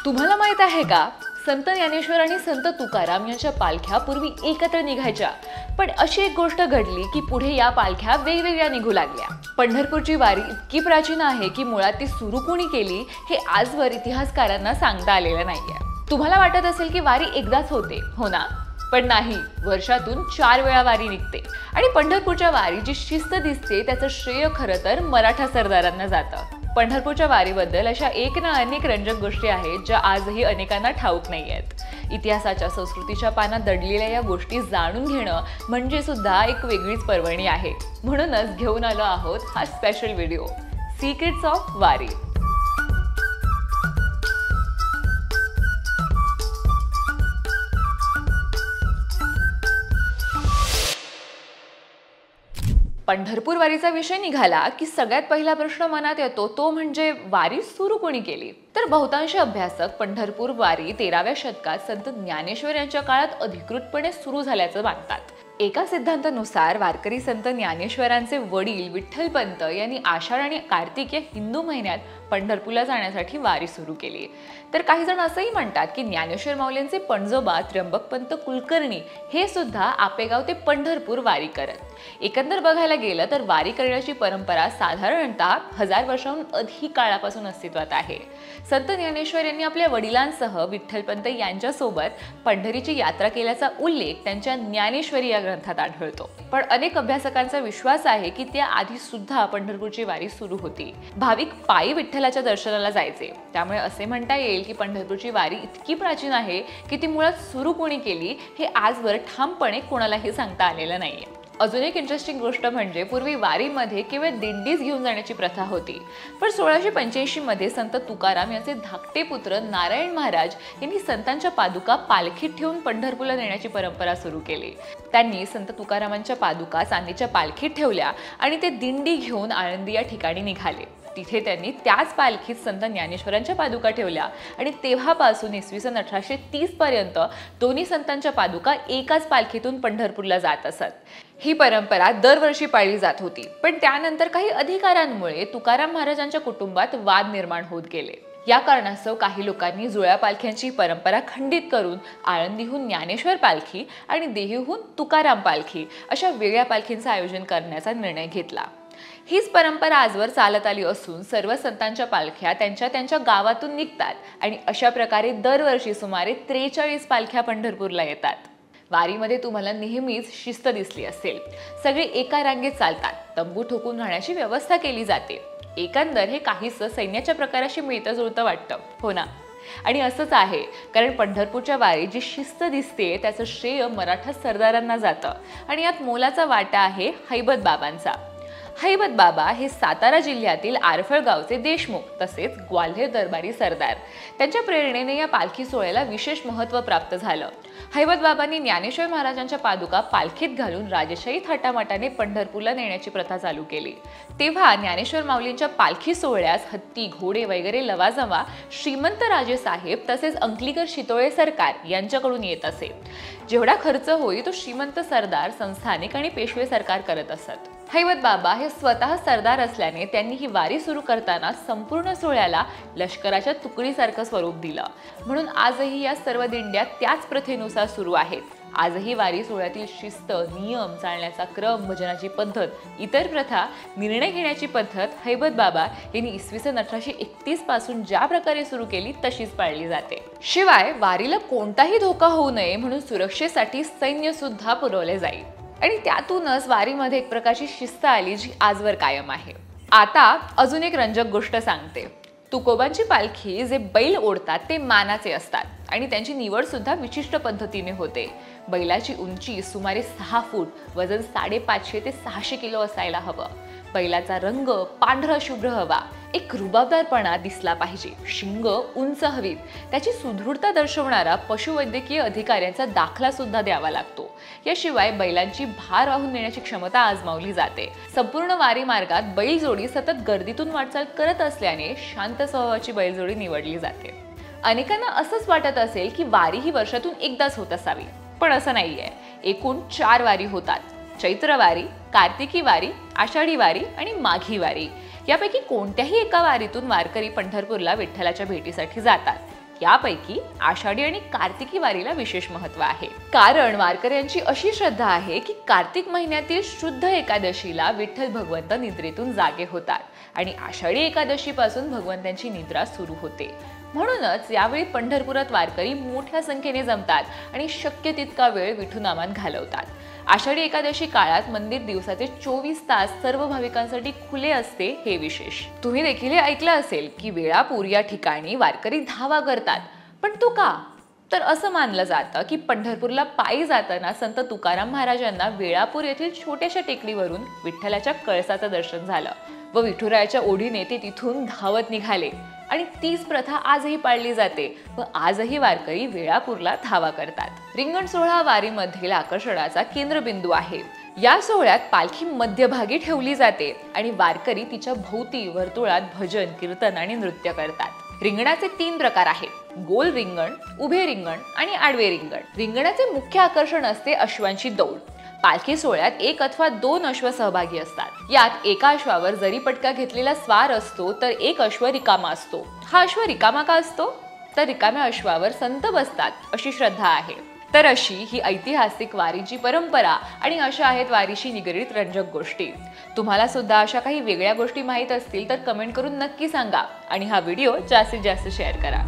तुम्हाला माहित आहे का, संत ज्ञानेश्वर आणि संत तुकाराम यांच्या पालख्या पूर्वी एकत्र निघायच्या, पण अशी एक गोष्ट घडली की पुढे या पालख्या वेगवेगळ्या निघू लागल्या। पंढरपूरची वारी इतकी प्राचीन आहे की मुळात ती सुरू कोणी केली हे आजवर इतिहासकारांना सांगता आलेलं नाहीये। तुम्हाला वाटत असेल की वारी एकदाच होते, हो ना? पण नाही, वर्षातून 4 वेळा वारी निघते। आणि पंढरपूरच्या वारीची शिस्त दिसते त्याचं श्रेय खरं तर मराठा सरदारांना जातं। पंढरपूरच्या वारीबद्दल अशा एक ना अनेक रंजक गोष्टी आहेत ज्या आजही अनेकांना ठाऊक नाहीयेत। इतिहासाच्या संस्कृतीच्या पानात दडलेल्या या गोष्टी जाणून घेणं म्हणजे सुद्धा एक वेगळीच पर्वणी आहे। म्हणूनच घेऊन आलो आहोत हा स्पेशल व्हिडिओ, सिक्रेट्स ऑफ वारी। पंढरपूर वारीचा विषय निघाला की सगळ्यात पहिला प्रश्न मनात येतो तो म्हणजे वारी सुरू कोणी केली। तर बहुतांश अभ्यासक पंढरपूर वारी 13व्या शतकात संत ज्ञानेश्वर यांच्या काळात अधिकृतपणे सुरू झाल्याचं मानतात। एका सिद्धांतानुसार वारकरी संत ज्ञानेश्वरांचे वडील विठ्ठलपंत यांनी आषाढ आणि कार्तिक या हिंदू महिन्यात पंढरपूरला जाण्यासाठी वारी सुरू केली। तर काही जण असंही म्हणतात की ज्ञानेश्वर माऊलींचे पणजोबा त्र्यंबकपंत कुलकर्णी हे सुद्धा आपेगाव ते पंढरपूर वारी करत। एकंदर बघायला गेलं तर वारी करण्याची परंपरा साधारणतः 1000 वर्षांहून अधिक काळापासून अस्तित्वात आहे। संत ज्ञानेश्वर यांनी आपल्या वडिलांसह विठ्ठलपंत यांच्यासोबत पंढरीची यात्रा केल्याचा उल्लेख त्यांच्या ज्ञानेश्वरी या ग्रंथात आढळतो। पण अनेक अभ्यासकांचा विश्वास आहे की त्या आधी सुद्धा पंढरपूरची वारी सुरू होती। भाविक पायी विठ्ठलाच्या दर्शनाला जायचे, त्यामुळे असे म्हणता येईल की पंढरपूरची वारी इतकी प्राचीन आहे की ती मुळात सुरू कोणी केली हे आजवर ठामपणे कोणालाही सांगता आलेलं नाहीये। अजून एक इंटरेस्टिंग गोष्ट म्हणजे पूर्वी वारीमध्ये केवळ दिंडीच घेऊन जाण्याची प्रथा होती, पण 1685 मध्ये संत तुकाराम यांचे धाकटे पुत्र नारायण महाराज यांनी संतांच्या पादुका पालखीत ठेवून पंढरपूरला नेण्याची परंपरा सुरू केली। त्यांनी संत तुकारामांच्या पादुका चांदीच्या पालखीत ठेवल्या आणि ते दिंडी घेऊन आळंदी या ठिकाणी निघाले। तिथे त्यांनी त्याच पालखीत संत ज्ञानेश्वरांच्या पादुका ठेवल्या आणि तेव्हापासून इसवी सन 1830 पर्यंत दोन्ही संतांच्या पादुका एकाच पालखीतून पंढरपूरला जात असत। ही परंपरा दरवर्षी पाळली जात होती, पण त्यानंतर काही अधिकारांमुळे तुकाराम महाराजांच्या कुटुंबात वाद निर्माण होत गेले। या कारणास्तव काही लोकांनी जुळ्या पालख्यांची परंपरा खंडित करून आळंदीहून ज्ञानेश्वर पालखी आणि देहूहून तुकाराम पालखी अशा वेगळ्या पालखींचं आयोजन करण्याचा निर्णय घेतला। हीच परंपरा आजवर चालत आली असून सर्व संतांच्या पालख्या त्यांच्या गावातून निघतात आणि अशा प्रकारे दरवर्षी सुमारे 43 पालख्या पंढरपूरला येतात। वारीमध्ये तुम्हाला नेहमीच शिस्त दिसली असेल। सगळे एका रांगेत चालतात, तंबू ठोकून राहण्याची व्यवस्था केली जाते। एकंदर हे काहीसं सैन्याच्या प्रकाराशी मिळतं जुळतं वाटतं, हो ना? आणि असंच आहे, कारण पंढरपूरच्या वारीत जी शिस्त दिसते त्याचं श्रेय मराठा सरदारांना जातं आणि यात मोलाचा वाटा आहे हैबत बाबांचा। हैबत बाबा हे सातारा जिल्ह्यातील आरफळ गावचे देशमुख तसेच ग्वाल्हेर दरबारी सरदार। त्यांच्या प्रेरणेने या पालखी सोहळ्याला विशेष महत्त्व प्राप्त झालं। हैबत बाबांनी ज्ञानेश्वर महाराजांच्या पादुका पालखीत घालून राजेशाही थाटामाटाने पंढरपूरला नेण्याची प्रथा चालू केली। तेव्हा ज्ञानेश्वर माऊलींच्या पालखी सोहळ्यास हत्ती, घोडे वगैरे लवाजमा श्रीमंत राजे साहेब तसेच अंकलीकर शितोळे सरकार यांच्याकडून येत असे। जेवढा खर्च होई तो श्रीमंत सरदार, संस्थानिक आणि पेशवे सरकार करत असत। हैबत बाबा हे स्वतः सरदार असल्याने त्यांनी ही वारी सुरू करताना संपूर्ण सोहळ्याला लष्कराच्या तुकडीसारखं स्वरूप दिलं। म्हणून आजही या सर्व दिंड्या त्याच प्रथेनुसार सुरू आहेत। आजही वारी सोहळ्यातील शिस्त, नियम, चालण्याचा क्रम, भजनाची पद्धत, इतर प्रथा, निर्णय घेण्याची पद्धत हैबत बाबा यांनी इसवी सन 1831 पासून ज्या प्रकारे सुरू केली तशीच पाळली जाते। शिवाय वारीला कोणताही धोका होऊ नये म्हणून सुरक्षेसाठी सैन्य सुद्धा पुरवले जाईल आणि त्यातूनच वारीमध्ये एक प्रकारची शिस्त आली जी आजवर कायम आहे। आता अजून एक रंजक गोष्ट सांगते। तुकोबांची पालखी जे बैल ओढतात ते मानाचे असतात आणि त्यांची निवड सुद्धा विशिष्ट पद्धतीने होते। बैलाची उंची सुमारे 6 फूट, वजन 550 ते 600 किलो असायला हवं। बैलाचा रंग पांढरा शुभ्र हवा, एक रुबाबदारपणा दिसला पाहिजे, शिंग उंच हवीत, त्याची सुदृढता दर्शवणारा पशुवैद्यकीय अधिकाऱ्यांचा दाखला सुद्धा द्यावा लागतो। याशिवाय बैलांची भार वाहून नेण्याची क्षमता आजमावली जाते। संपूर्ण वारी मार्गात बैलजोडी सतत गर्दीतून वाटचाल करत असल्याने शांत स्वभावाची बैलजोडी निवडली जाते। अनेकांना असंच वाटत असेल की वारी ही वर्षातून एकदाच होत असावी, पण असं नाहीये। एकूण 4 वारी होतात: चैत्र वारी, कार्तिकी वारी, आषाढी वारी आणि माघी वारी। यापैकी कोणत्याही एका वारीतून वारकरी पंढरपूरला विठ्ठलाच्या भेटीसाठी जातात। यापैकी आषाढी आणि कार्तिकी वारीला विशेष महत्त्व आहे। कारण वारकऱ्यांची अशी श्रद्धा आहे की कार्तिक महिन्यातील शुद्ध एकादशीला विठ्ठल भगवंत निद्रेतून जागे होतात आणि आषाढी एकादशी पासून भगवंतांची निद्रा सुरू होते। म्हणूनच यावेळी पंढरपुरात वारकरी मोठ्या संख्येने जमतात आणि शक्य तितका वेळ विठुनामात घालवतात। आषाढी एकादशी काळात मंदिर दिवसाचे 24 तास सर्व भाविकांसाठी खुले असते, हे विशेष। तुम्ही देखील हे ऐकलं असेल की वेळापूर या ठिकाणी वारकरी धावा करतात, पण तो का? तर असं मानलं जातं की पंढरपूरला पायी जाताना संत तुकाराम महाराजांना वेळापूर येथील छोट्याशा टेकडीवरून विठ्ठलाच्या कळसाचं दर्शन झालं व विठुरायाच्या ओढीने ते तिथून धावत निघाले आणि तीच प्रथा आजही पाळली जाते व आजही वारकरी वेळापूरला धावा करतात। रिंगण सोहळा वारीमधील आकर्षणाचा केंद्रबिंदू आहे। या सोहळ्यात पालखी मध्यभागी ठेवली जाते आणि वारकरी तिच्या भोवती वर्तुळात भजन, कीर्तन आणि नृत्य करतात। रिंगणाचे 3 प्रकार आहेत: गोल रिंगण, उभे रिंगण आणि आडवे रिंगण। रिंगणाचे मुख्य आकर्षण असते अश्वांची दौड। पालखी सोहळ्यात 1 अथवा 2 अश्व सहभागी असतात। यात एका अश्वावर जरी पटका घेतलेला स्वार असतो तर एक अश्व रिकामा असतो। हा अश्व रिकामा का असतो? तर रिकाम्या अश्वावर संत बसतात अशी श्रद्धा आहे। तर अशी ही ऐतिहासिक वारीची परंपरा आणि अशा आहेत वारीशी निगडीत रंजक गोष्टी। तुम्हाला सुद्धा अशा काही वेगळ्या गोष्टी माहीत असतील तर कमेंट करून नक्की सांगा आणि हा व्हिडिओ जास्तीत जास्त शेअर करा।